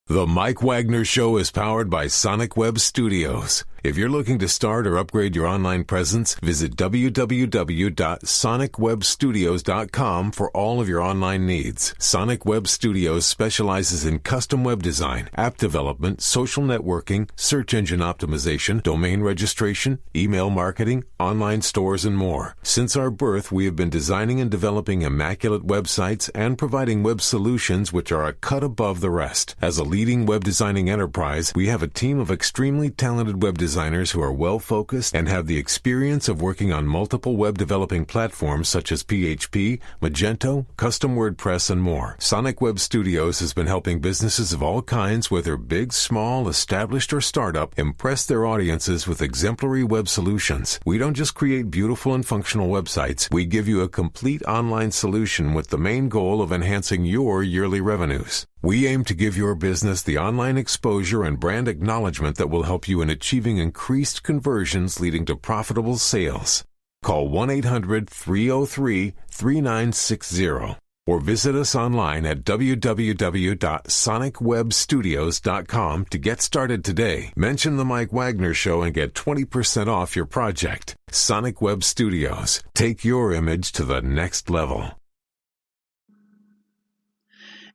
The Mike Wagner Show is powered by Sonic Web Studios. If you're looking to start or upgrade your online presence, visit www.sonicwebstudios.com for all of your online needs. Sonic Web Studios specializes in custom web design, app development, social networking, search engine optimization, domain registration, email marketing, online stores, and more. Since our birth, we have been designing and developing immaculate websites and providing web solutions which are a cut above the rest. As a leading web designing enterprise, we have a team of extremely talented web designers who are well-focused and have the experience of working on multiple web developing platforms such as PHP, Magento, custom WordPress, and more. Sonic Web Studios has been helping businesses of all kinds, whether big, small, established, or startup, impress their audiences with exemplary web solutions. We don't just create beautiful and functional websites. We give you a complete online solution with the main goal of enhancing your yearly revenues. We aim to give your business the online exposure and brand acknowledgement that will help you in achieving increased conversions leading to profitable sales. Call 1-800-303-3960 or visit us online at www.sonicwebstudios.com to get started today. Mention the Mike Wagner Show and get 20% off your project. Sonic Web Studios. Take your image to the next level.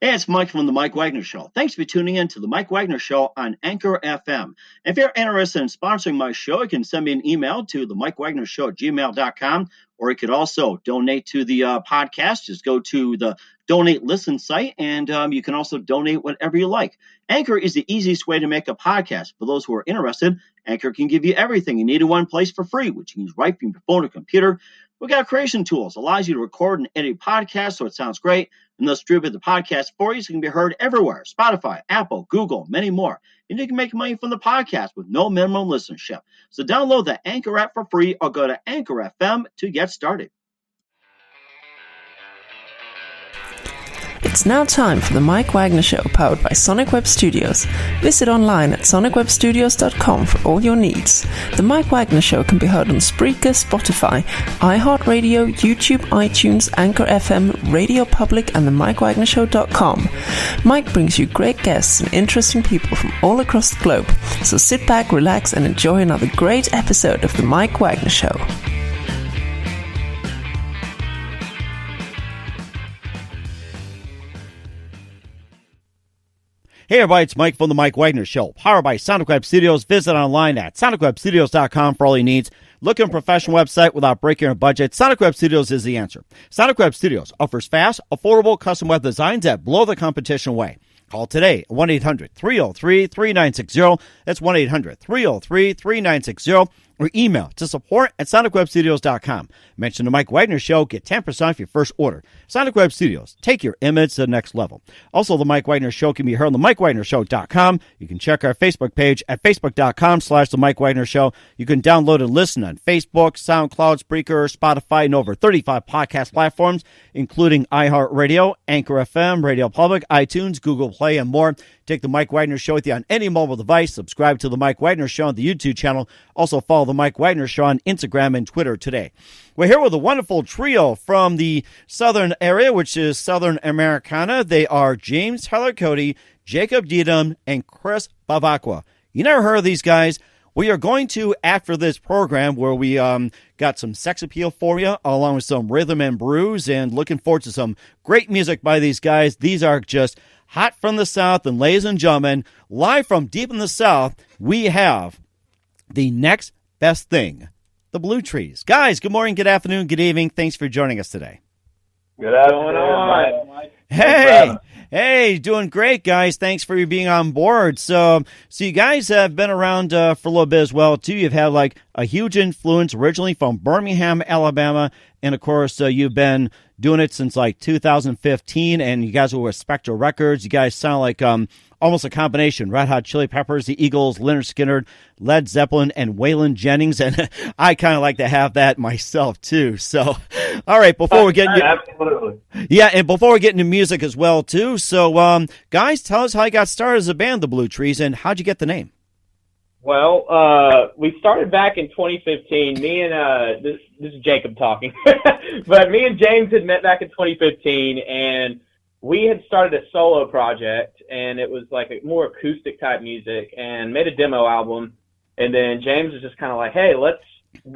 Hey, it's Mike from the Mike Wagner Show. Thanks for tuning in to the Mike Wagner Show on Anchor FM. If you're interested in sponsoring my show, you can send me an email to the MikeWagnerShow@gmail.com, or you could also donate to the podcast. Just go to the Donate Listen site, and you can also donate whatever you like. Anchor is the easiest way to make a podcast. For those who are interested, Anchor can give you everything you need in one place for free, which you can use right from your phone or computer. We got creation tools, allows you to record and edit podcasts so it sounds great, and they'll distribute the podcast for you so it can be heard everywhere. Spotify, Apple, Google, many more. And you can make money from the podcast with no minimum listenership. So download the Anchor app for free or go to Anchor FM to get started. It's now time for the Mike Wagner Show, powered by Sonic Web Studios. Visit online at sonicwebstudios.com for all your needs. The Mike Wagner Show can be heard on Spreaker, Spotify, iHeartRadio, YouTube, iTunes, Anchor FM, Radio Public, and the MikeWagnerShow.com. Mike brings you great guests and interesting people from all across the globe. So sit back, relax, and enjoy another great episode of the Mike Wagner Show. Hey everybody, it's Mike from the Mike Wagner Show, powered by Sonic Web Studios. Visit online at sonicwebstudios.com for all your needs. Looking for a professional website without breaking your budget? Sonic Web Studios is the answer. Sonic Web Studios offers fast, affordable custom web designs that blow the competition away. Call today at 1-800-303-3960. That's 1-800-303-3960. Or email to support@sonicwebstudios.com. Mention the Mike Wagner Show. Get 10% off your first order. Sonic Web Studios. Take your image to the next level. Also, the Mike Wagner Show can be heard on the MikeWagnerShow.com. You can check our Facebook page at facebook.com/the Mike Wagner Show. You can download and listen on Facebook, SoundCloud, Spreaker, Spotify, and over 35 podcast platforms, including iHeartRadio, Anchor FM, Radio Public, iTunes, Google Play, and more. Take the Mike Wagner Show with you on any mobile device. Subscribe to the Mike Wagner Show on the YouTube channel. Also follow the Mike Wagner Show on Instagram and Twitter today. We're here with a wonderful trio from the southern area, which is Southern Americana. They are James Tyler Cody, Jacob Dedham, and Chris Bavacqua. You never heard of these guys? We are going to, after this program, where we got some sex appeal for you, along with some rhythm and brews, and looking forward to some great music by these guys. These are just hot from the South, and ladies and gentlemen, live from deep in the South, we have the next best thing, the Blue Trees. Guys, good morning, good afternoon, good evening. Thanks for joining us today. Good afternoon, Mike. Hey, doing great, guys. Thanks for being on board. So you guys have been around for a little bit as well, too. You've had like a huge influence originally from Birmingham, Alabama, and of course you've been doing it since like 2015, and you guys were with Spectra Records. You guys sound like almost a combination. Red Hot Chili Peppers, the Eagles, Lynyrd Skynyrd, Led Zeppelin, and Waylon Jennings, and I kind of like to have that myself too. So, all right, before we get into absolutely, and before we get into music as well too. So, guys, tell us how you got started as a band, the Blue Trees, and how'd you get the name? Well, we started back in 2015. Me and this is Jacob talking, but me and James had met back in 2015, and we had started a solo project, and it was like a more acoustic type music, and made a demo album. And then James was just kind of like, hey, let's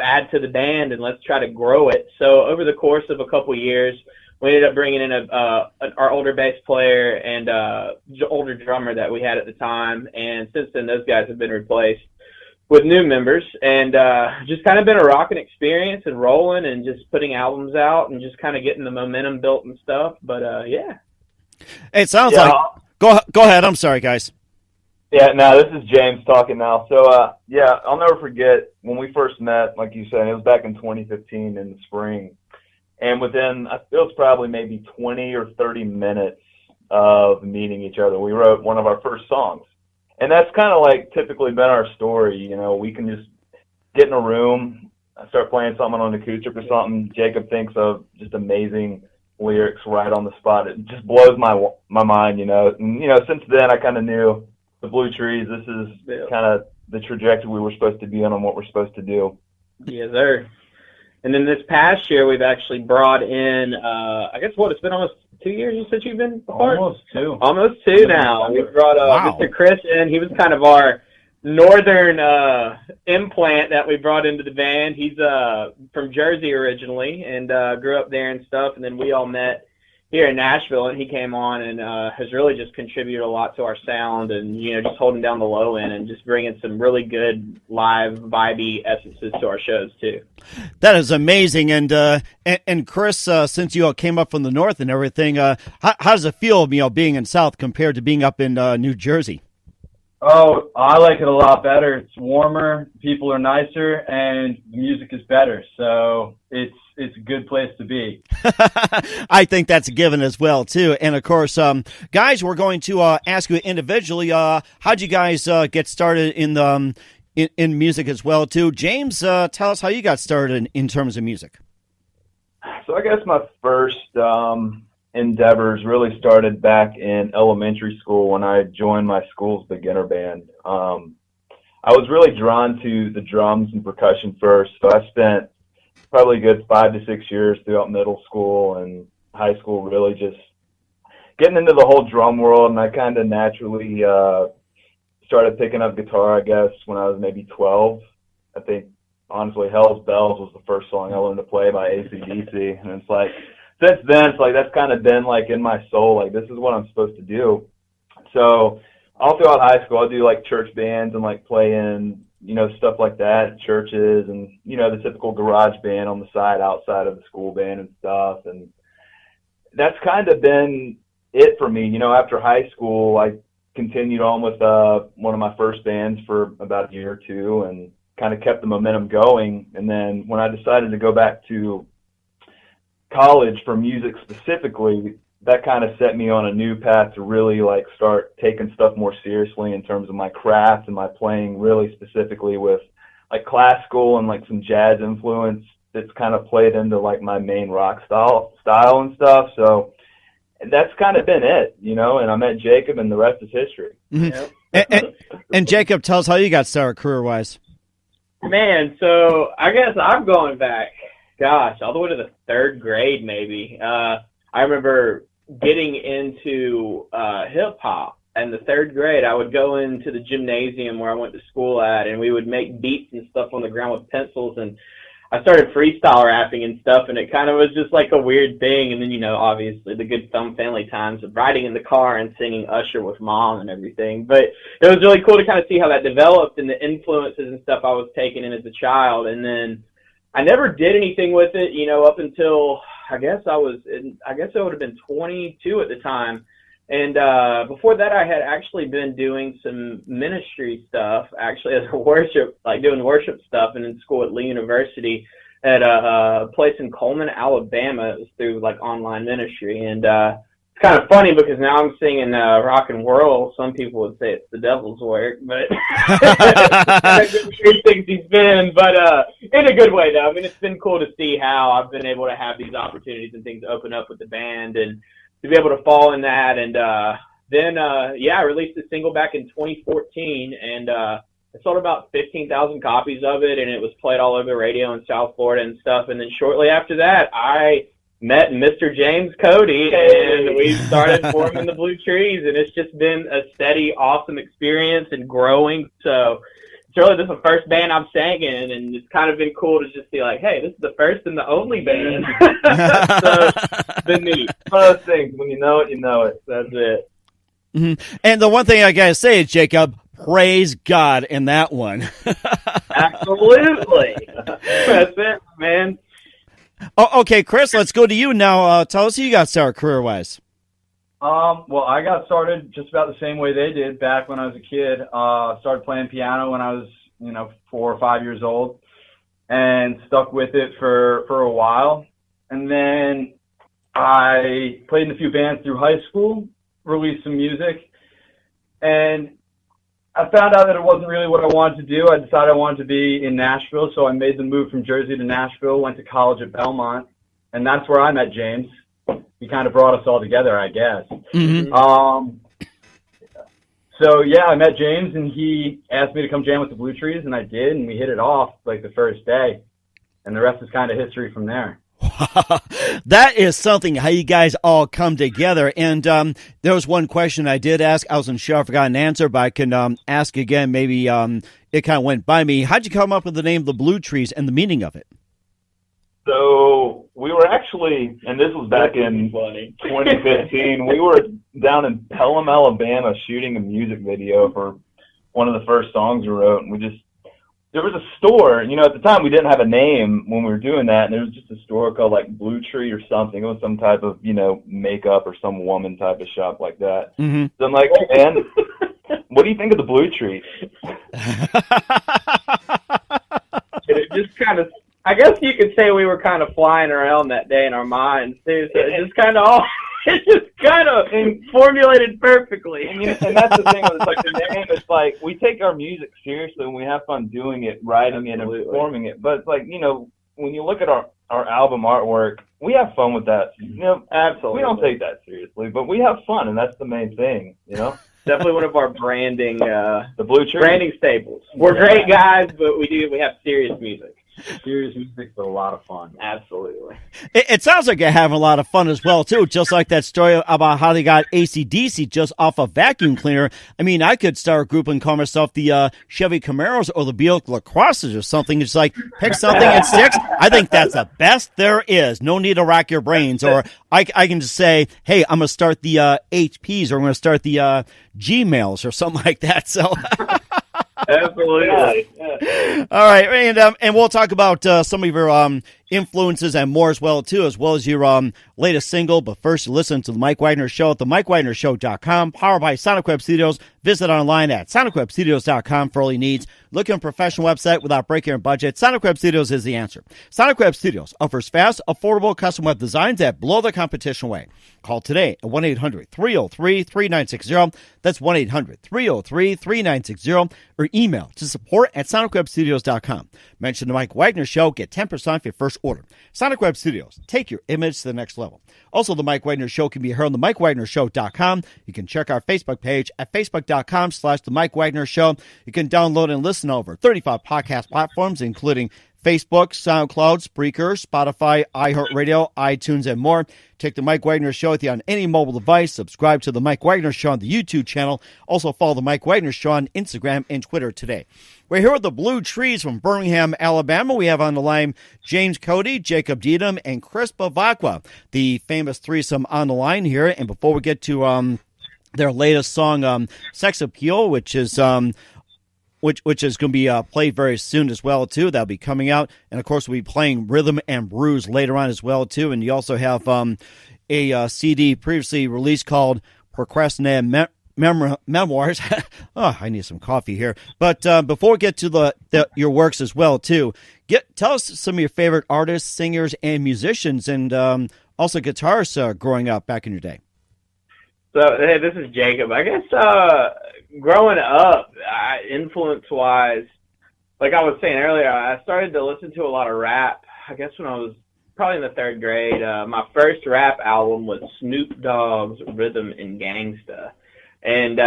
add to the band and let's try to grow it. So over the course of a couple of years, we ended up bringing in our older bass player and older drummer that we had at the time. And since then, those guys have been replaced with new members, and just kind of been a rocking experience and rolling and just putting albums out and just kind of getting the momentum built and stuff. But yeah. It sounds like. Go ahead. I'm sorry, guys. Yeah, no, this is James talking now. So, yeah, I'll never forget when we first met, like you said, it was back in 2015 in the spring. And within, it was probably maybe 20 or 30 minutes of meeting each other, we wrote one of our first songs. And that's kind of like typically been our story. You know, we can just get in a room, start playing something on acoustic or something. Jacob thinks of just amazing lyrics right on the spot. It just blows my mind, you know. And, you know, since then I kind of knew the Blue Trees, this is kind of the trajectory we were supposed to be on and what we're supposed to do. Yes, sir. And then this past year, we've actually brought in, I guess it's been almost 2 years since you've been apart? Almost two now. We brought Mr. Chris in. He was kind of our northern implant that we brought into the band. He's from Jersey originally and grew up there and stuff. And then we all met here in Nashville, and he came on and has really just contributed a lot to our sound and, you know, just holding down the low end and just bringing some really good live vibey essences to our shows too. That is amazing. And Chris, since you all came up from the north and everything, how does it feel, you know, being in South compared to being up in New Jersey? Oh, I like it a lot better. It's warmer, people are nicer, and the music is better. So it's a good place to be. I think that's a given as well, too. And, of course, guys, we're going to ask you individually, how'd you guys get started in music as well, too? James, tell us how you got started in terms of music. So I guess my first endeavors really started back in elementary school when I joined my school's beginner band. I was really drawn to the drums and percussion first, so I spent probably a good 5 to 6 years throughout middle school and high school really just getting into the whole drum world, and I kind of naturally started picking up guitar, I guess, when I was maybe 12. I think, honestly, Hell's Bells was the first song I learned to play by AC/DC, and it's like, since then, it's like that's kind of been like in my soul, like this is what I'm supposed to do. So all throughout high school, I'll do like church bands and like play in, you know, stuff like that at churches and, you know, the typical garage band on the side outside of the school band and stuff. And that's kind of been it for me. You know, after high school, I continued on with one of my first bands for about a year or two and kind of kept the momentum going. And then when I decided to go back to college for music specifically, that kind of set me on a new path to really like start taking stuff more seriously in terms of my craft and my playing, really specifically with like classical and like some jazz influence that's kind of played into like my main rock style and stuff. So that's kind of been it, you know, and I met Jacob and the rest is history. Mm-hmm. And Jacob, tell us how you got started career-wise. Man, so I guess I'm going back, gosh, all the way to the third grade maybe. I remember getting into hip-hop in the third grade. I would go into the gymnasium where I went to school at, and we would make beats and stuff on the ground with pencils, and I started freestyle rapping and stuff, and it kind of was just like a weird thing. And then, you know, obviously the good fun family times of riding in the car and singing Usher with Mom and everything. But it was really cool to kind of see how that developed and the influences and stuff I was taking in as a child. And then I never did anything with it, you know, up until I guess I would have been 22 at the time. And before that, I had actually been doing some ministry stuff, actually as a worship, like doing worship stuff, and in school at Lee University at a place in Coleman, Alabama. It was through like online ministry, and it's kind of funny because now I'm singing rock and roll. Some people would say it's the devil's work, but weird things he's been, but in a good way though. I mean, it's been cool to see how I've been able to have these opportunities and things open up with the band and to be able to fall in that. And then I released a single back in 2014, and I sold about 15,000 copies of it, and it was played all over the radio in South Florida and stuff. And then shortly after that, I met Mr. James Cody, and we started forming the Blue Trees, and it's just been a steady, awesome experience and growing. So it's really just the first band I've sang in, and it's kind of been cool to just be like, hey, this is the first and the only band. So it's been neat. One of those things, when you know it, you know it. That's it. Mm-hmm. And the one thing I got to say is, Jacob, praise God in that one. Absolutely. That's it, man. Oh, okay, Chris, let's go to you now. Tell us who you got started career-wise. Well, I got started just about the same way they did back when I was a kid. Started playing piano when I was, 4 or 5 years old, and stuck with it for a while. And then I played in a few bands through high school, released some music, and I found out that it wasn't really what I wanted to do. I decided I wanted to be in Nashville, so I made the move from Jersey to Nashville, went to college at Belmont, and that's where I met James. He kind of brought us all together, I guess. Mm-hmm. So, yeah, I met James, and he asked me to come jam with the Blue Trees, and I did, and we hit it off like the first day, and the rest is kind of history from there. That is something, how you guys all come together. And there was one question I did ask. I wasn't sure I forgot an answer, but I can ask again. Maybe it kind of went by me. How'd you come up with the name of the Blue Trees and the meaning of it? So we were actually, and this was back in 2015, we were down in Pelham, Alabama, shooting a music video for one of the first songs we wrote, and there was a store, at the time we didn't have a name when we were doing that, and there was just a store called like Blue Tree or something. It was some type of, makeup or some woman type of shop like that. Mm-hmm. So I'm like, hey man, what do you think of the Blue Tree? It just kind of, I guess you could say we were kind of flying around that day in our minds too. So it just kind of it's just kind of formulated perfectly. And that's the thing. It's like the name. It's like we take our music seriously and we have fun doing it, writing it, and performing it. But it's like when you look at our album artwork, we have fun with that. Absolutely. We don't take that seriously, but we have fun, and that's the main thing. Definitely one of our branding, the Blue Tree branding staples. We're great guys, but we have serious music. Serious music's a lot of fun. Absolutely. It sounds like you're having a lot of fun as well, too, just like that story about how they got AC/DC just off a vacuum cleaner. I mean, I could start a group and call myself the Chevy Camaros or the Buick LaCrosses or something. It's like, pick something and sticks. I think that's the best there is. No need to rack your brains. Or I can just say, hey, I'm going to start the HPs, or I'm going to start the Gmails or something like that. So... Absolutely. All right, and we'll talk about some of your influences and more as well as your latest single. But first, listen to the Mike Wagner Show at themikewagnershow.com, powered by Sonic Web Studios. Visit online at sonicwebstudios.com for all your needs. Looking for a professional website without breaking your budget? Sonic Web Studios is the answer. Sonic Web Studios offers fast, affordable custom web designs that blow the competition away. Call today at 1-800-303-3960. That's 1-800-303-3960. Or email to support@sonicwebstudios.com. Mention the Mike Wagner Show. Get 10% off your first order. Sonic Web Studios. Take your image to the next level. Also, the Mike Wagner Show can be heard on the MikeWagnerShow.com. You can check our Facebook page at Facebook.com/The Mike Wagner Show. You can download and listen to over 35 podcast platforms, including Facebook, SoundCloud, Spreaker, Spotify, iHeartRadio, iTunes, and more. Take the Mike Wagner Show with you on any mobile device. Subscribe to the Mike Wagner Show on the YouTube channel. Also follow the Mike Wagner Show on Instagram and Twitter today. We're here with the Blue Trees from Birmingham, Alabama. We have on the line James Cody, Jacob Deedham, and Chris Bavacqua, the famous threesome on the line here. And before we get to their latest song, Sex Appeal, which is going to be played very soon as well, too. That'll be coming out. And, of course, we'll be playing Rhythm and Blues later on as well, too. And you also have a CD previously released called Procrastinated Memoirs. Oh, I need some coffee here. But before we get to your works as well, too, tell us some of your favorite artists, singers, and musicians, and also guitarists growing up back in your day. So, hey, this is Jacob. I guess growing up, influence-wise, like I was saying earlier, I started to listen to a lot of rap, I guess when I was probably in the third grade. My first rap album was Snoop Dogg's Rhythm and Gangsta. And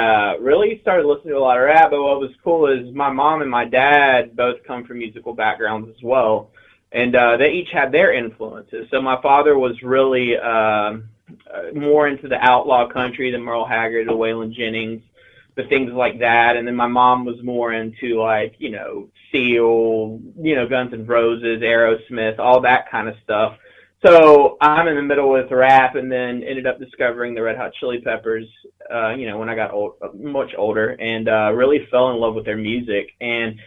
really started listening to a lot of rap, but what was cool is my mom and my dad both come from musical backgrounds as well. And they each had their influences. So my father was really more into the outlaw country, the Merle Haggard, the Waylon Jennings, the things like that. And then my mom was more into like, Seal, Guns N' Roses, Aerosmith, all that kind of stuff. So I'm in the middle with rap, and then ended up discovering the Red Hot Chili Peppers, when I got much older, and really fell in love with their music. And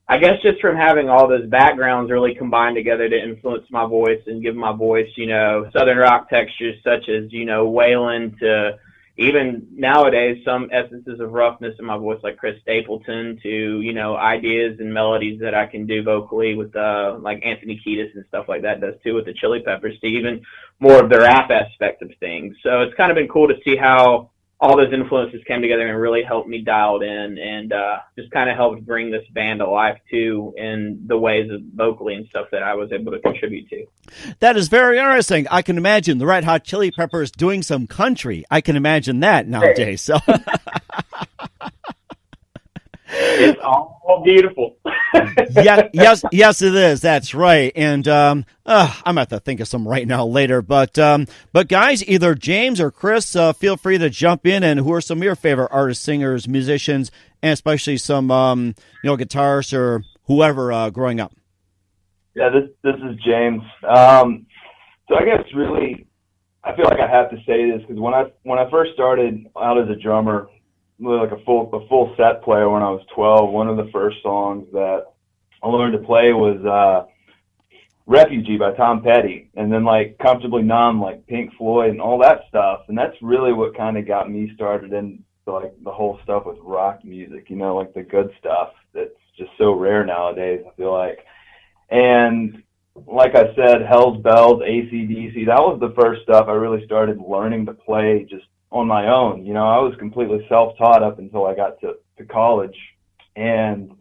I guess just from having all those backgrounds really combined together to influence my voice and give my voice, Southern rock textures such as, Waylon, to even nowadays some essences of roughness in my voice like Chris Stapleton, to, ideas and melodies that I can do vocally with like Anthony Kiedis and stuff like that does too with the Chili Peppers, to even more of the rap aspect of things. So it's kind of been cool to see how all those influences came together and really helped me dialed in, and just kind of helped bring this band to life too in the ways of vocally and stuff that I was able to contribute to. That is very interesting. I can imagine the Red Hot Chili Peppers doing some country. I can imagine that nowadays. So it's all beautiful. yes, it is. That's right. And I'm gonna have to think of some right now later. But guys, either James or Chris, feel free to jump in. And who are some of your favorite artists, singers, musicians, and especially some guitarists or whoever growing up? Yeah, this is James. So I guess really, I feel like I have to say this because when I first started out as a drummer, like a full set player when I was 12, one of the first songs that I learned to play was Refugee by Tom Petty, and then like Comfortably Numb, like Pink Floyd and all that stuff. And that's really what kind of got me started in like the whole stuff with rock music, like the good stuff that's just so rare nowadays, I feel like. And like I said, Hell's Bells, AC/DC, that was the first stuff I really started learning to play just on my own. I was completely self-taught up until I got to college. And,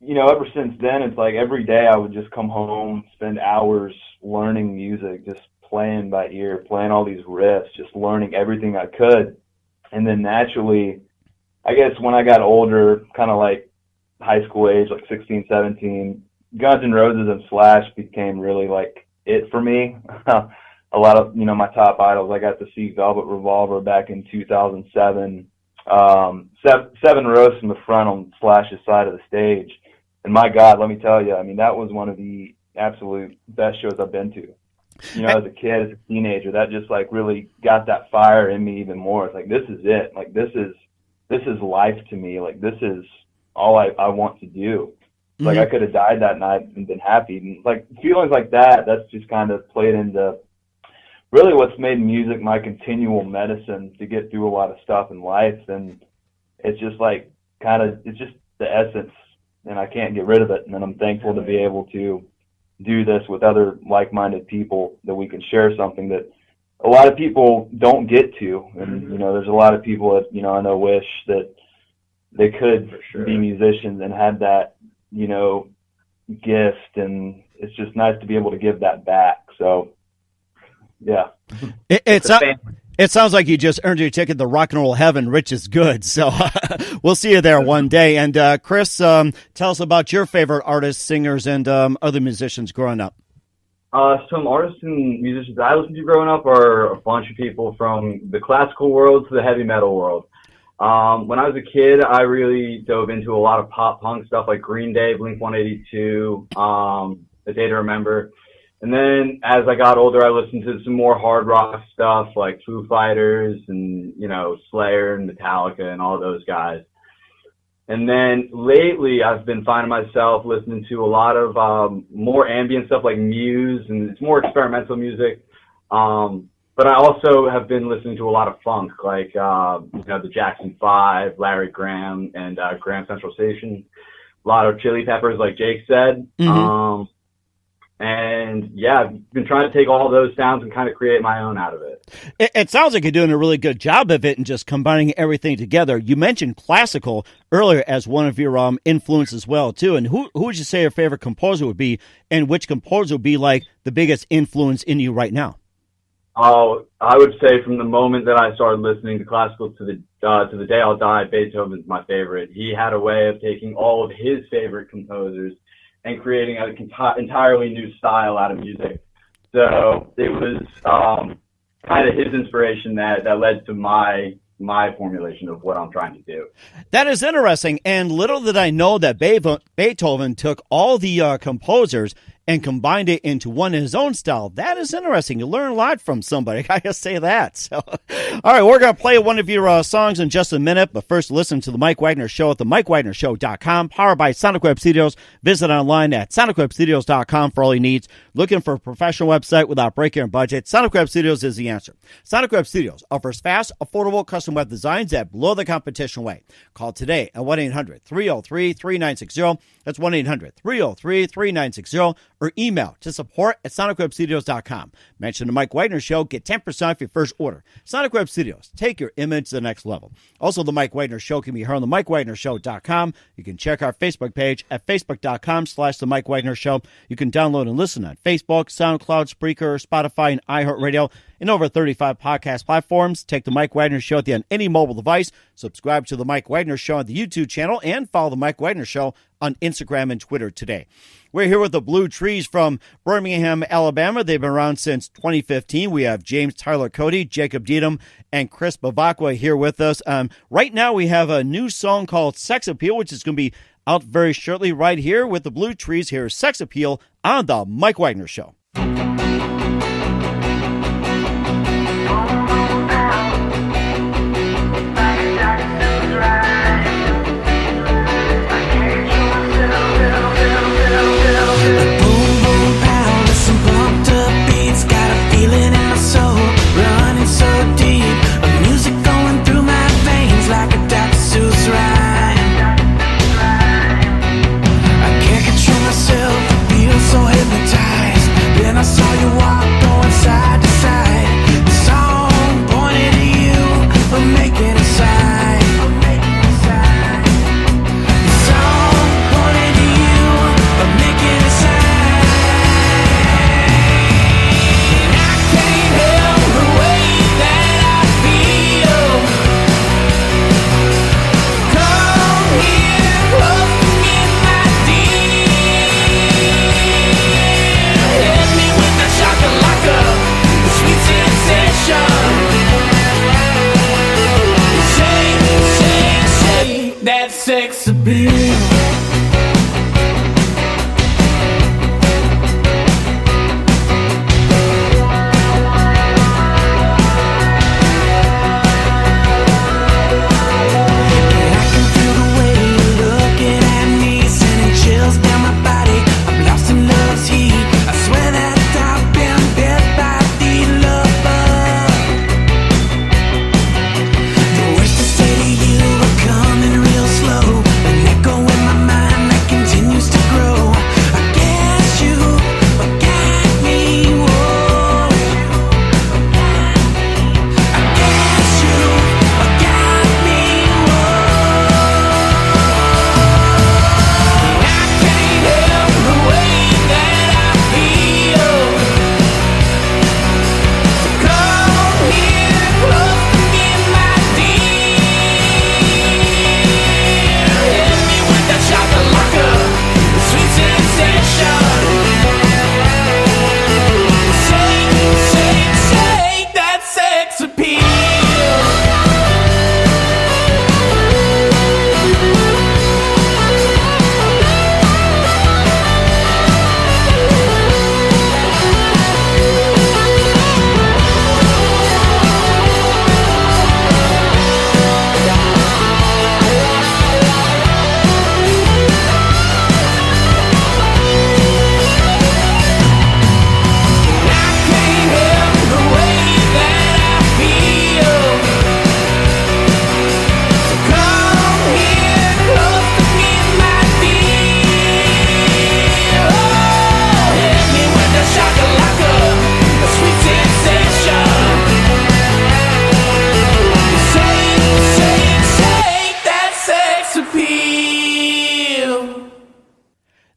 ever since then, it's like every day I would just come home, spend hours learning music, just playing by ear, playing all these riffs, just learning everything I could. And then naturally, I guess when I got older, kind of like high school age, like 16, 17, Guns N' Roses and Slash became really like it for me. A lot of, my top idols. I got to see Velvet Revolver back in 2007. 7 rows from the front on Slash's side of the stage. And my God, let me tell you, that was one of the absolute best shows I've been to. As a kid, as a teenager, that just like really got that fire in me even more. It's like, this is it. Like, this is life to me. Like, this is all I want to do. Mm-hmm. Like, I could have died that night and been happy. And like feelings like that, that's just kind of played into really what's made music my continual medicine to get through a lot of stuff in life. And it's just like it's just the essence, and I can't get rid of it. And I'm thankful to be able to do this with other like-minded people, that we can share something that a lot of people don't get to. And there's a lot of people that I know wish that they could be musicians and had that gift, and it's just nice to be able to give that back. So yeah. It sounds like you just earned your ticket to rock and roll heaven, rich is good. So we'll see you there one day. And Chris, tell us about your favorite artists, singers, and other musicians growing up. Some artists and musicians I listened to growing up are a bunch of people from the classical world to the heavy metal world. When I was a kid, I really dove into a lot of pop punk stuff like Green Day, Blink-182, A Day to Remember. And then as I got older, I listened to some more hard rock stuff like Foo Fighters and, Slayer and Metallica and all those guys. And then lately I've been finding myself listening to a lot of more ambient stuff like Muse, and it's more experimental music. But I also have been listening to a lot of funk, like, the Jackson 5, Larry Graham, and Grand Central Station. A lot of Chili Peppers, like Jake said. Mm-hmm. And yeah, I've been trying to take all those sounds and kind of create my own out of it. It sounds like you're doing a really good job of it and just combining everything together. You mentioned classical earlier as one of your influences as well, too. And who would you say your favorite composer would be, and which composer would be like the biggest influence in you right now? Oh, I would say from the moment that I started listening to classical to the day I'll die, Beethoven's my favorite. He had a way of taking all of his favorite composers and creating an entirely new style out of music. So it was kind of his inspiration that led to my formulation of what I'm trying to do. That is interesting, and little did I know that Beethoven took all the composers and combined it into one in his own style. That is interesting. You learn a lot from somebody. I gotta say that. So, all right, we're gonna play one of your songs in just a minute, but first listen to the Mike Wagner Show at the MikeWagnerShow.com, powered by Sonic Web Studios. Visit online at SonicWebStudios.com for all your needs. Looking for a professional website without breaking your budget? Sonic Web Studios is the answer. Sonic Web Studios offers fast, affordable custom web designs that blow the competition away. Call today at 1-800-303-3960. That's 1-800-303-3960. Or email to support@sonicwebstudios.com. Mention the Mike Wagner Show. Get 10% off your first order. Sonic Web Studios. Take your image to the next level. Also, the Mike Wagner Show can be heard on the MikeWagnerShow.com. You can check our Facebook page at Facebook.com/The Mike Wagner Show. You can download and listen on Facebook, SoundCloud, Spreaker, Spotify, and iHeartRadio, and over 35 podcast platforms. Take the Mike Wagner Show on any mobile device. Subscribe to the Mike Wagner Show on the YouTube channel, and follow the Mike Wagner Show on Instagram and Twitter today. We're here with the Blue Trees from Birmingham, Alabama. They've been around since 2015. We have James Tyler Cody, Jacob Deedham, and Chris Bavacqua here with us. Right now we have a new song called Sex Appeal, which is going to be out very shortly right here with the Blue Trees. Here's Sex Appeal on the Mike Wagner Show. Sex appeal.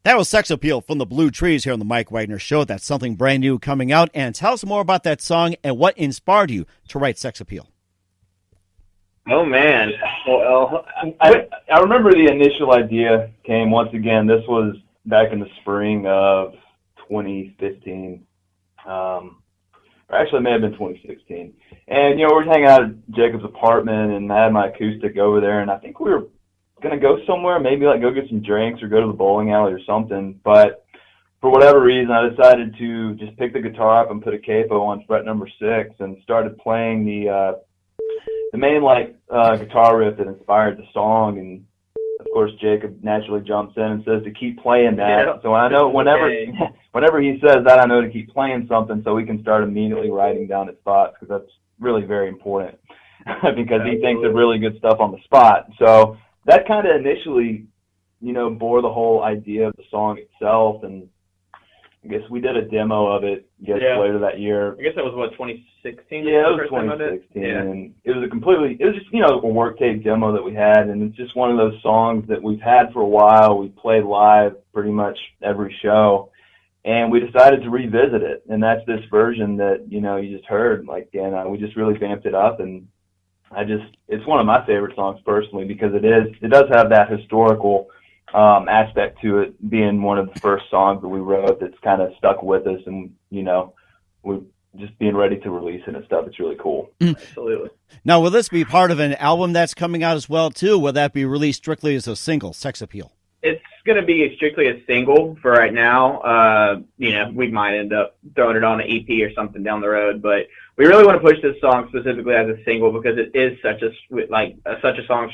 That was Sex Appeal from the Blue Trees here on the Mike Wagner Show. That's something brand new coming out. And tell us more about that song and what inspired you to write Sex Appeal. Oh, man. Well, I remember the initial idea came, once again, this was back in the spring of 2015. Or actually, it may have been 2016. And, you know, we were hanging out at Jacob's apartment, and I had my acoustic over there, and I think we were going to go somewhere, maybe like go get some drinks or go to the bowling alley or something. But for whatever reason, I decided to just pick the guitar up and put a capo on fret number 6 and started playing the main guitar riff that inspired the song. And of course, Jacob naturally jumps in and says to keep playing that. Yeah. So I know whenever he says that, I know to keep playing something so we can start immediately writing down his thoughts, because that's really very important because he thinks of really good stuff on the spot. So that kind of initially, you know, bore the whole idea of the song itself. And I guess we did a demo of it later that year. I guess that was, 2016? Yeah, it was 2016. Yeah. And it was just, you know, a work tape demo that we had. And it's just one of those songs that we've had for a while. We played live pretty much every show. And we decided to revisit it. And that's this version that, you know, you just heard. And we just really vamped it up. And it's one of my favorite songs personally, because it does have that historical aspect to it, being one of the first songs that we wrote that's kind of stuck with us, and you know, we're just being ready to release it and stuff. It's really cool. Absolutely. Now, will this be part of an album that's coming out as well too? Will that be released strictly as a single, Sex Appeal? It's going to be strictly a single for right now. You know, we might end up throwing it on an EP or something down the road, but we really want to push this song specifically as a single because it is such a strong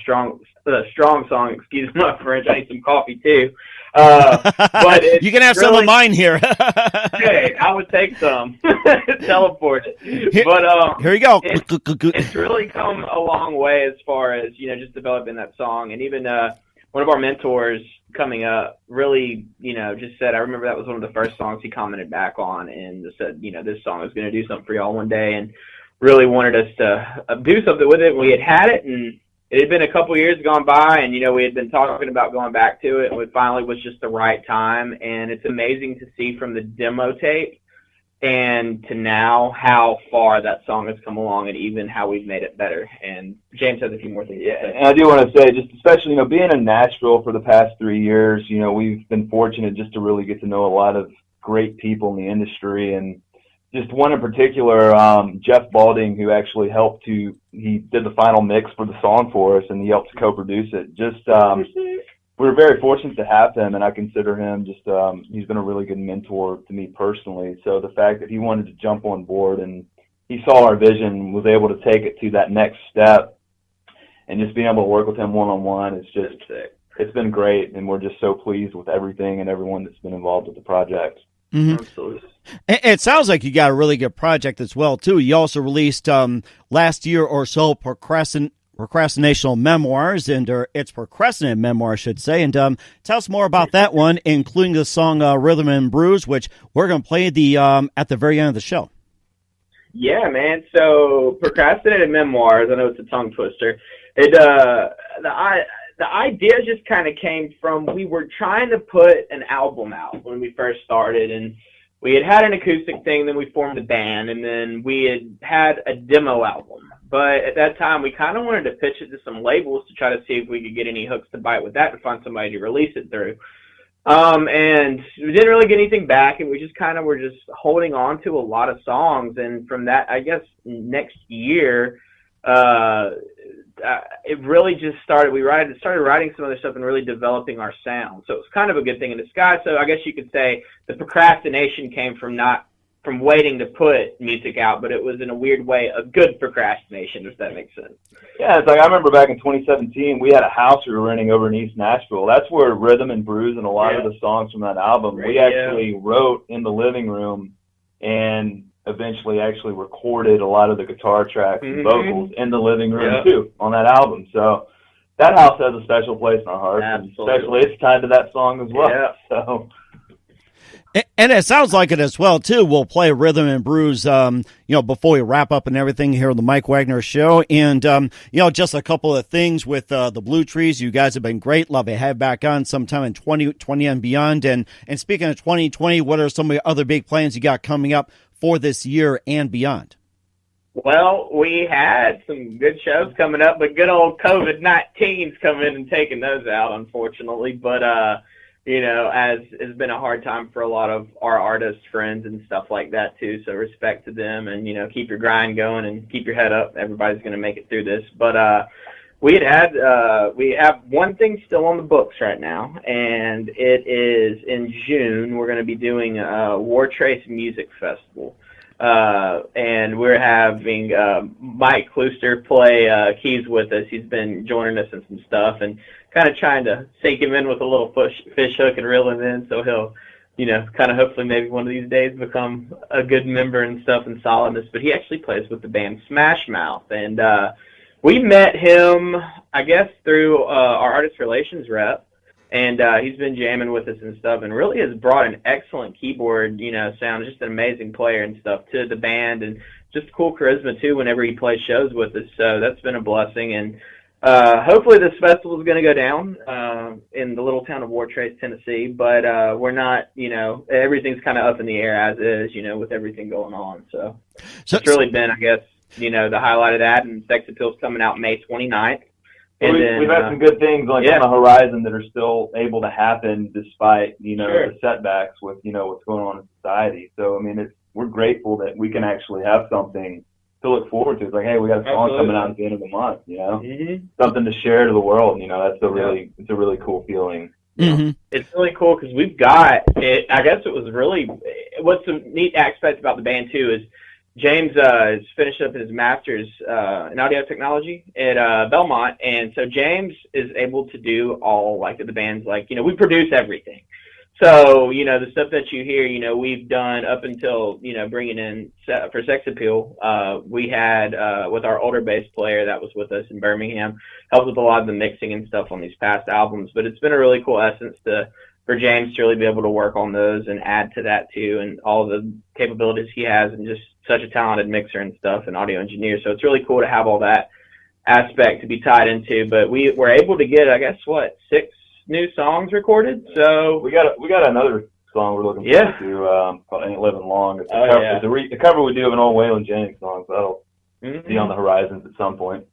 song. Excuse my French. I need some coffee too. But you can have some of mine here. Okay, I would take some. Teleport it. But here you go. It's really come a long way as far as, you know, just developing that song. And even one of our mentors coming up really, you know, just said, I remember that was one of the first songs he commented back on and just said, you know, this song is going to do something for y'all one day, and really wanted us to do something with it. We had it, and it had been a couple years gone by, and, you know, we had been talking about going back to it, and it finally was just the right time. And it's amazing to see from the demo tape and to now how far that song has come along, and even how we've made it better. And James has a few more things to say. And I do want to say, just especially, you know, being in Nashville for the past 3 years, you know, we've been fortunate just to really get to know a lot of great people in the industry. And just one in particular, Jeff Balding, who actually he did the final mix for the song for us, and he helped co-produce it. Just we're very fortunate to have him, and I consider him just he's been a really good mentor to me personally. So the fact that he wanted to jump on board and he saw our vision, was able to take it to that next step, and just being able to work with him one-on-one, it's been great, and we're just so pleased with everything and everyone that's been involved with the project. Mm-hmm. Absolutely. It sounds like you got a really good project as well too. You also released last year or so Procrastinational Memoirs, and it's Procrastinate Memoir, I should say. And tell us more about that one, including the song Rhythm and Blues, which we're going to play at the very end of the show. Yeah, man. So Procrastinated Memoirs, I know it's a tongue twister. The idea just kind of came from, we were trying to put an album out when we first started, and we had an acoustic thing, then we formed a band, and then we had a demo album. But at that time, we kind of wanted to pitch it to some labels to try to see if we could get any hooks to bite with that and find somebody to release it through. And we didn't really get anything back, and we just kind of were just holding on to a lot of songs. And from that, I guess, next year, it really just started. We started writing some other stuff and really developing our sound. So it was kind of a good thing in disguise. So I guess you could say the procrastination came from waiting to put music out, but it was in a weird way a good procrastination, if that makes sense. Yeah, it's like I remember back in 2017, we had a house we were renting over in East Nashville. That's where Rhythm and Blues and a lot of the songs from that album, we actually wrote in the living room and eventually actually recorded a lot of the guitar tracks and vocals in the living room too on that album. So that house has a special place in our hearts, and especially it's tied to that song as well. Yeah. So. And it sounds like it as well, too. We'll play Rhythm and Blues, before we wrap up and everything here on the Mike Wagner Show. And, just a couple of things with the Blue Trees. You guys have been great. Love to have back on sometime in 2020 and beyond. And speaking of 2020, what are some of the other big plans you got coming up for this year and beyond? Well, we had some good shows coming up, but good old COVID-19's coming in and taking those out, unfortunately. But, as it's been a hard time for a lot of our artist friends and stuff like that too. So respect to them, and keep your grind going and keep your head up. Everybody's going to make it through this. But we have one thing still on the books right now, and it is in June. We're going to be doing a War Trace Music Festival. And we're having Mike Klooster play keys with us. He's been joining us in some stuff and kind of trying to sink him in with a little fish hook and reel him in, so he'll, kind of hopefully maybe one of these days become a good member and stuff and solidness. But he actually plays with the band Smash Mouth, and we met him, I guess, through our artist relations rep. And he's been jamming with us and stuff, and really has brought an excellent keyboard, sound, just an amazing player and stuff to the band, and just cool charisma too whenever he plays shows with us. So that's been a blessing, and hopefully this festival is going to go down in the little town of War Trace, Tennessee. But we're not, everything's kind of up in the air as is, with everything going on. So it's really been, I guess, the highlight of that. And Sex Appeal's coming out May 29th. We've had some good things on the horizon that are still able to happen despite, the setbacks with, what's going on in society. So, I mean, we're grateful that we can actually have something to look forward to. It's like, hey, we got a song coming out at the end of the month, something to share to the world. That's it's a really cool feeling. Mm-hmm. It's really cool because we've got it. I guess it was really, what's the neat aspect about the band too is James is finished up his master's in audio technology at Belmont, and so James is able to do all the band's we produce everything. So the stuff that you hear, we've done up until bringing in for Sex Appeal. We had with our older bass player that was with us in Birmingham, helped with a lot of the mixing and stuff on these past albums. But it's been a really cool essence for James to really be able to work on those and add to that too, and all the capabilities he has, and just such a talented mixer and stuff and audio engineer. So it's really cool to have all that aspect to be tied into. But we were able to get, I guess, 6 new songs recorded. So we got another song we're looking forward to called "Ain't Living Long." It's a cover we do of an old Waylon Jennings song, so that'll be on the horizons at some point.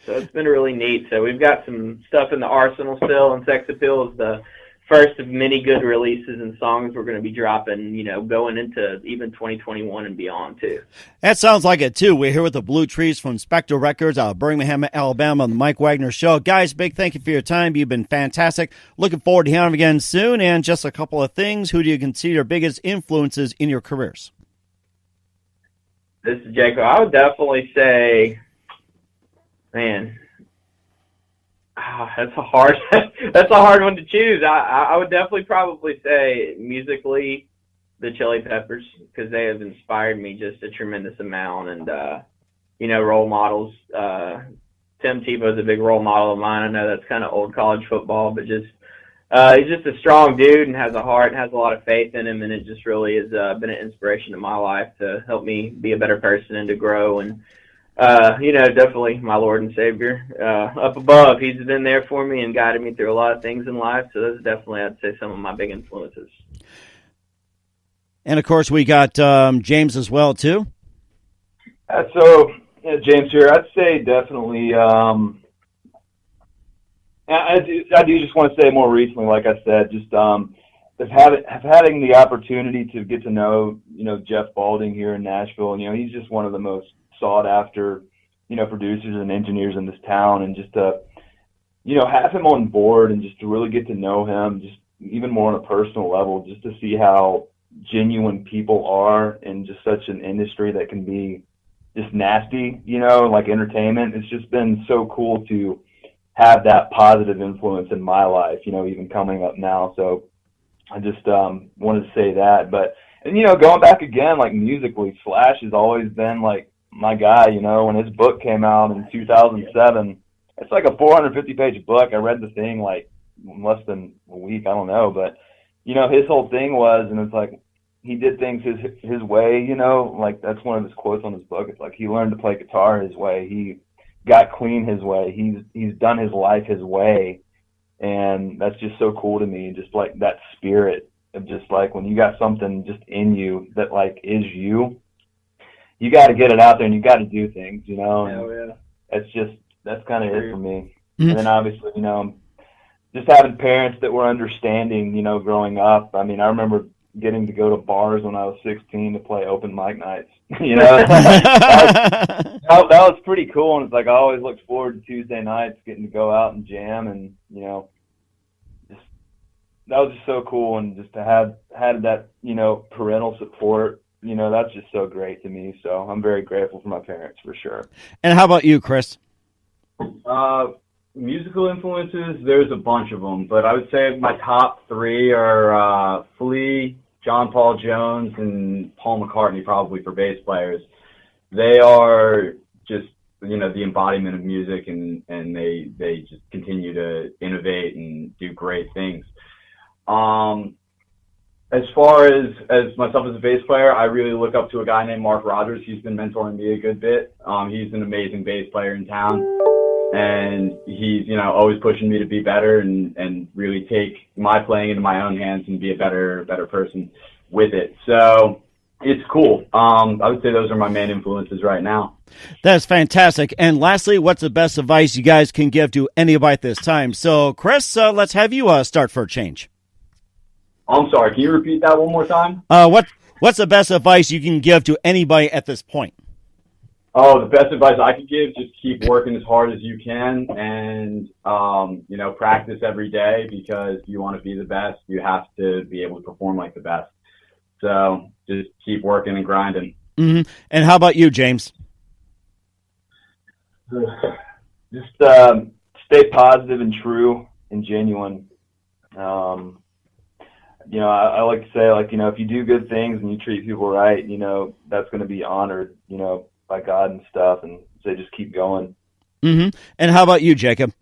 So it's been really neat. So we've got some stuff in the arsenal still, and Sex Appeal is the first of many good releases and songs we're going to be dropping, going into even 2021 and beyond, too. That sounds like it, too. We're here with the Blue Trees from Spectra Records out of Birmingham, Alabama, on the Mike Wagner Show. Guys, big thank you for your time. You've been fantastic. Looking forward to hearing them again soon. And just a couple of things. Who do you consider your biggest influences in your careers? This is Jacob. I would definitely say, man, that's a hard one to choose. I would definitely probably say musically the Chili Peppers, because they have inspired me just a tremendous amount. And role models, Tim Tebow's a big role model of mine. I know that's kind of old college football, but just he's just a strong dude and has a heart and has a lot of faith in him, and it just really has been an inspiration in my life to help me be a better person and to grow. And definitely my Lord and Savior up above. He's been there for me and guided me through a lot of things in life. So those are definitely, I'd say, some of my big influences. And, of course, we got James as well, too. James here. I'd say definitely I do just want to say more recently, like I said, just having the opportunity to get to know, Jeff Balding here in Nashville. He's just one of the most sought after, producers and engineers in this town, and just to, have him on board and just to really get to know him, just even more on a personal level, just to see how genuine people are in just such an industry that can be just nasty, like entertainment. It's just been so cool to have that positive influence in my life, even coming up now. So I just wanted to say that. But, and, going back again, like musically, Slash has always been like my guy. When his book came out in 2007, it's like a 450-page book. I read the thing like in less than a week, I don't know. But, his whole thing was, and it's like he did things his way, like that's one of his quotes on his book. It's like he learned to play guitar his way. He got clean his way. He's done his life his way. And that's just so cool to me. Just like that spirit of just like when you got something just in you that like is you got to get it out there and you got to do things, and yeah. that's kind of it for me. Mm-hmm. And then obviously, just having parents that were understanding, you know, growing up. I mean, I remember getting to go to bars when I was 16 to play open mic nights. You know, that was pretty cool. And it's like I always looked forward to Tuesday nights, getting to go out and jam, and you know, just that was just so cool. And just to have had that, you know, parental support, you know, that's just so great to me. So I'm very grateful for my parents for sure. And how about you, Chris? Musical influences, there's a bunch of them, but I would say my top three are Flea, John Paul Jones, and Paul McCartney, probably for bass players. They are just, you know, the embodiment of music, and they just continue to innovate and do great things. As far as myself as a bass player, I really look up to a guy named Mark Rogers. He's been mentoring me a good bit. He's an amazing bass player in town, and he's, you know, always pushing me to be better and really take my playing into my own hands and be a better person with it. So it's cool. I would say those are my main influences right now. That's fantastic. And lastly, what's the best advice you guys can give to anybody at this time? So, Chris, let's have you start for a change. I'm sorry, can you repeat that one more time? What's the best advice you can give to anybody at this point? Oh, the best advice I could give, just keep working as hard as you can, and, you know, practice every day, because if you want to be the best, you have to be able to perform like the best. So just keep working and grinding. Mm-hmm. And how about you, James? Just stay positive and true and genuine. You know, I like to say, like, you know, if you do good things and you treat people right, you know, that's going to be honored, you know, by God and stuff, and so just keep going. Mm-hmm. And how about you, Jacob?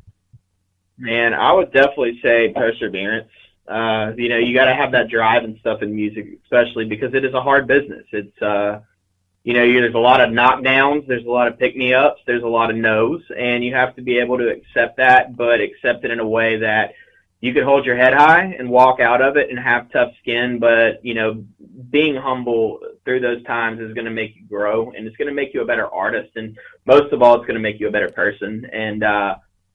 Man, I would definitely say perseverance. You know, you got to have that drive and stuff in music, especially because it is a hard business. It's, you know, there's a lot of knockdowns, there's a lot of pick-me-ups, there's a lot of no's, and you have to be able to accept that, but accept it in a way that you can hold your head high and walk out of it and have tough skin. But, you know, being humble through those times is going to make you grow, and it's going to make you a better artist. And most of all, it's going to make you a better person. And,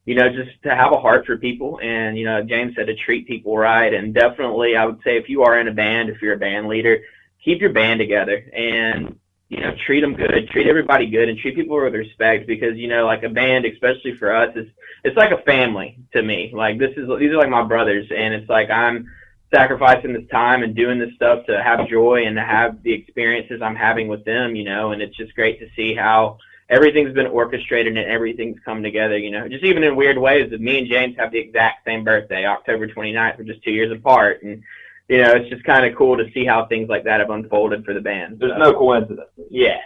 you know, just to have a heart for people. And, you know, James said to treat people right. And definitely, I would say if you are in a band, if you're a band leader, keep your band together and, you know, treat them good, treat everybody good, and treat people with respect, because, you know, like a band, especially for us, it's like a family to me. Like these are like my brothers, and it's like I'm sacrificing this time and doing this stuff to have joy and to have the experiences I'm having with them, you know, and it's just great to see how everything's been orchestrated and everything's come together, you know, just even in weird ways. That me and James have the exact same birthday, October 29th. We're just 2 years apart, and you know, it's just kind of cool to see how things like that have unfolded for the band. There's no coincidence. Yeah.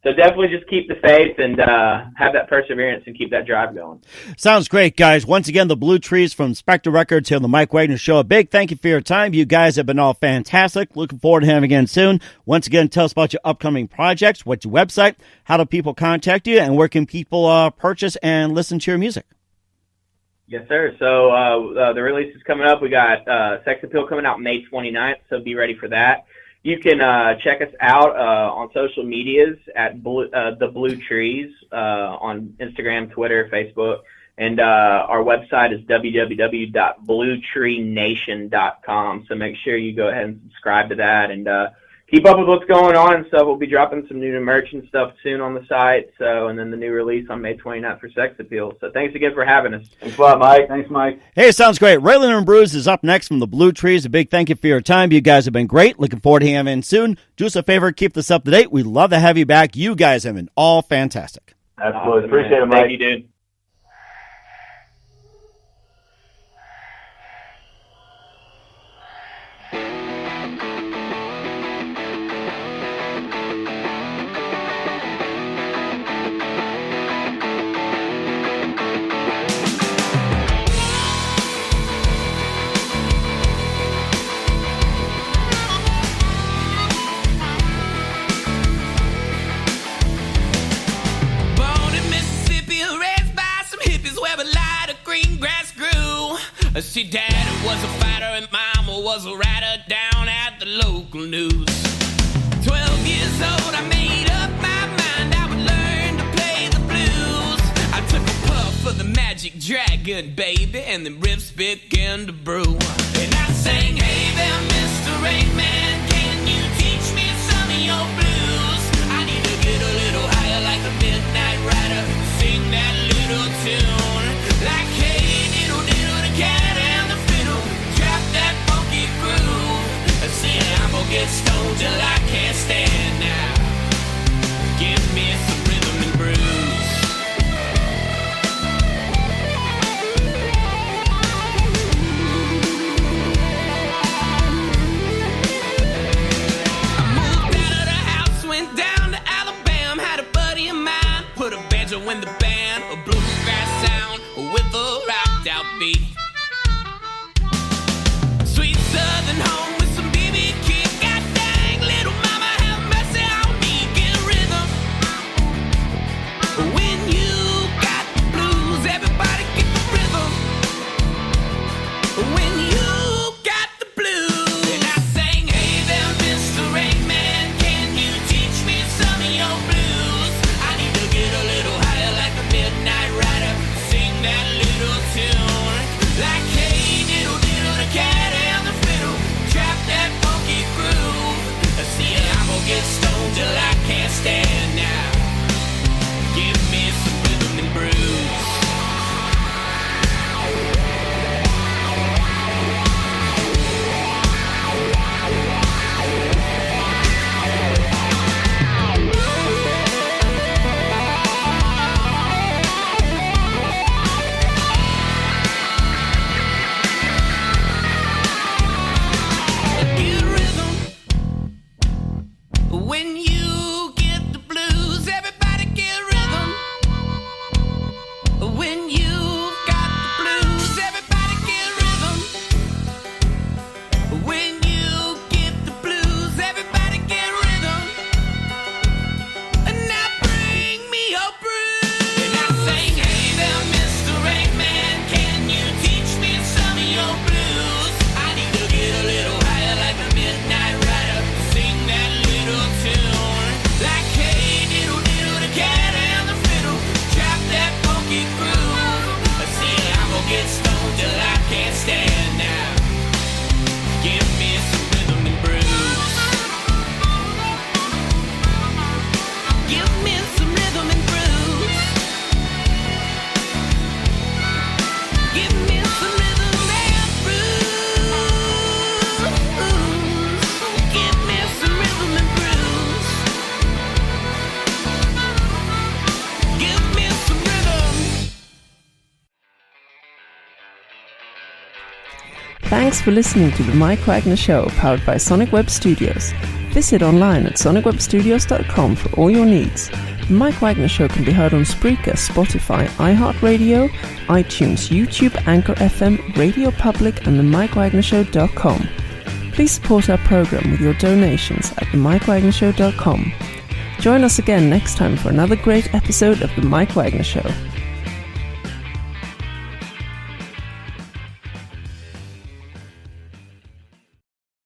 So definitely just keep the faith and have that perseverance and keep that drive going. Sounds great, guys. Once again, the Blue Trees from Spectra Records here on the Mike Wagner Show. A big thank you for your time. You guys have been all fantastic. Looking forward to having you again soon. Once again, tell us about your upcoming projects, what's your website, how do people contact you, and where can people purchase and listen to your music? Yes, sir. So the release is coming up. We got Sex Appeal coming out May 29th, so be ready for that. You can check us out on social medias at The Blue Trees on Instagram, Twitter, Facebook, and our website is www.bluetreenation.com. So make sure you go ahead and subscribe to that and keep up with what's going on and stuff. We'll be dropping some new merch and stuff soon on the site. So, and then the new release on May 29th for Sex Appeal. So thanks again for having us. Thanks a lot, Mike. Thanks, Mike. Hey, sounds great. Raylan and Bruce is up next from the Blue Trees. A big thank you for your time. You guys have been great. Looking forward to having you in soon. Do us a favor, keep this up to date. We'd love to have you back. You guys have been all fantastic. Absolutely. Awesome, appreciate it, Mike. Thank you, dude. See, Daddy was a fighter and Mama was a writer down at the local news. 12 years old, I made up my mind I would learn to play the blues. I took a puff for the magic dragon, baby, and the riffs begin to brew. And I sang, hey there, Mr. Rain Man, can you teach me some of your blues? I need to get a little higher like a midnight rider, sing that little tune. Like, hey, diddle, diddle, the cat and the fiddle, drop that funky groove. See, I'm gonna get stoned till I can't stand now. Give me some rhythm and blues. I moved out of the house, went down to Alabama, had a buddy of mine, put a banjo in the band, a bluegrass sound with a rocked out beat. Sweet southern home with some BB King, god dang, little mama have mercy on me, get a rhythm. When you got the blues, everybody get the rhythm. When you got the blues. And I sang, hey there, Mr. Rain Man, can you teach me some of your blues? I need to get a little higher like a midnight rider, sing that little tune. Like, hey, diddle, diddle, the cat and the fiddle, trap that funky groove. See, I'm gonna get stoned till I can't stand now. Give me some rhythm and blues. Get rhythm. When you get the blues, everybody get rhythm. When you got the blues, everybody get rhythm. When you get the blues, everybody get rhythm. And now bring me your brew. And I sang, hey there, Mr. Rain Man, can you teach me some of your blues? I need to get a little higher like a midnight rider, sing that little tune. Like, hey, diddle, diddle, the cat and the fiddle, drop that funky groove. See, I'm gonna get stoned till I can't stand now. Give me some rhythm and blues. Give me some rhythm and blues. Give me some rhythm and blues. Give me some rhythm and blues. Give me some rhythm. Thanks for listening to the Mike Wagner Show, powered by Sonic Web Studios. Visit online at sonicwebstudios.com for all your needs. The Mike Wagner Show can be heard on Spreaker, Spotify, iHeartRadio, iTunes, YouTube, Anchor FM, Radio Public, and themikewagnershow.com. Please support our program with your donations at themikewagnershow.com. Join us again next time for another great episode of The Mike Wagner Show.